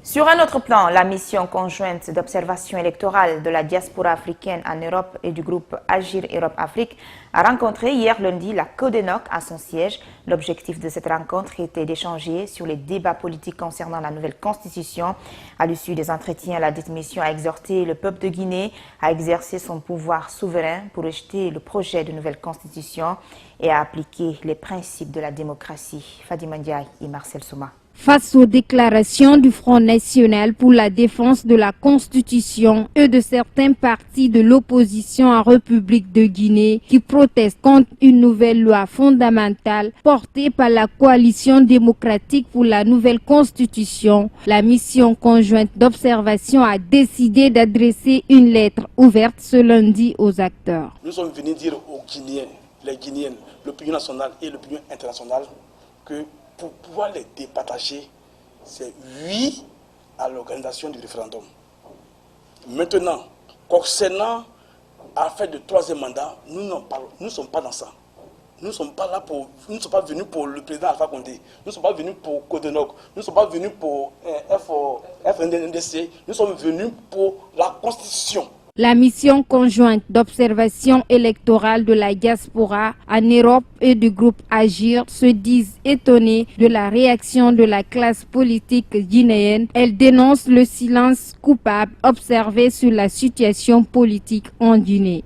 Sur un autre plan, la mission conjointe d'observation électorale de la diaspora africaine en Europe et du groupe Agir Europe-Afrique a rencontré hier lundi la CODENOC à son siège. L'objectif de cette rencontre était d'échanger sur les débats politiques concernant la nouvelle constitution. À l'issue des entretiens, la mission a exhorté le peuple de Guinée à exercer son pouvoir souverain pour rejeter le projet de nouvelle constitution et à appliquer les principes de la démocratie. Fadima Ndiaye et Marcel Souma. Face aux déclarations du Front national pour la défense de la Constitution et de certains partis de l'opposition en République de Guinée qui protestent contre une nouvelle loi fondamentale portée par la coalition démocratique pour la nouvelle Constitution, la mission conjointe d'observation a décidé d'adresser une lettre ouverte ce lundi aux acteurs. Nous sommes venus dire aux Guinéens, les Guinéennes, l'opinion nationale et l'opinion internationale que pour pouvoir les départager, c'est oui à l'organisation du référendum. Maintenant, concernant l'affaire du troisième mandat, nous ne sommes pas dans ça. Nous ne sommes pas là pour, nous ne sommes pas venus pour le président Alpha Condé, nous ne sommes pas venus pour CODENOC, nous ne sommes pas venus pour FNDC, nous sommes venus pour la Constitution. La mission conjointe d'observation électorale de la diaspora en Europe et du groupe Agir se disent étonnés de la réaction de la classe politique guinéenne. Elle dénonce le silence coupable observé sur la situation politique en Guinée.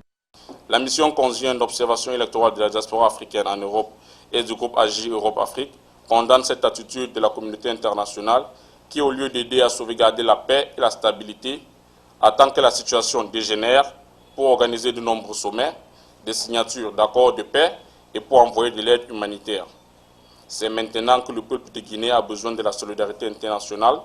La mission conjointe d'observation électorale de la diaspora africaine en Europe et du groupe Agir Europe-Afrique condamne cette attitude de la communauté internationale qui, au lieu d'aider à sauvegarder la paix et la stabilité, attend que la situation dégénère pour organiser de nombreux sommets, des signatures d'accords de paix et pour envoyer de l'aide humanitaire. C'est maintenant que le peuple de Guinée a besoin de la solidarité internationale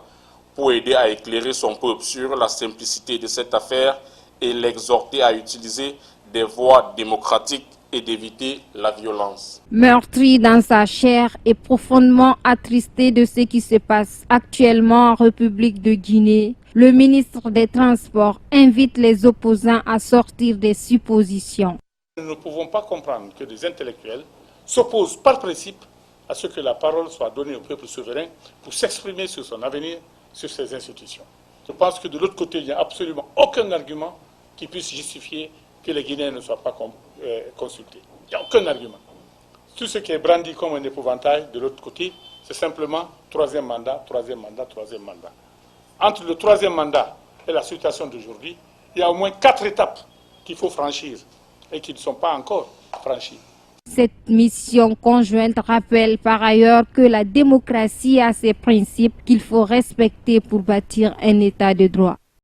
pour aider à éclairer son peuple sur la simplicité de cette affaire et l'exhorter à utiliser des voies démocratiques et d'éviter la violence. Meurtri dans sa chair et profondément attristé de ce qui se passe actuellement en République de Guinée, le ministre des Transports invite les opposants à sortir des suppositions. Nous ne pouvons pas comprendre que des intellectuels s'opposent par principe à ce que la parole soit donnée au peuple souverain pour s'exprimer sur son avenir, sur ses institutions. Je pense que de l'autre côté, il n'y a absolument aucun argument qui puisse justifier que les Guinéens ne soient pas consultés. Il n'y a aucun argument. Tout ce qui est brandi comme un épouvantail de l'autre côté, c'est simplement troisième mandat, troisième mandat, troisième mandat. Entre le troisième mandat et la situation d'aujourd'hui, il y a au moins 4 étapes qu'il faut franchir et qui ne sont pas encore franchies. Cette mission conjointe rappelle par ailleurs que la démocratie a ses principes qu'il faut respecter pour bâtir un état de droit.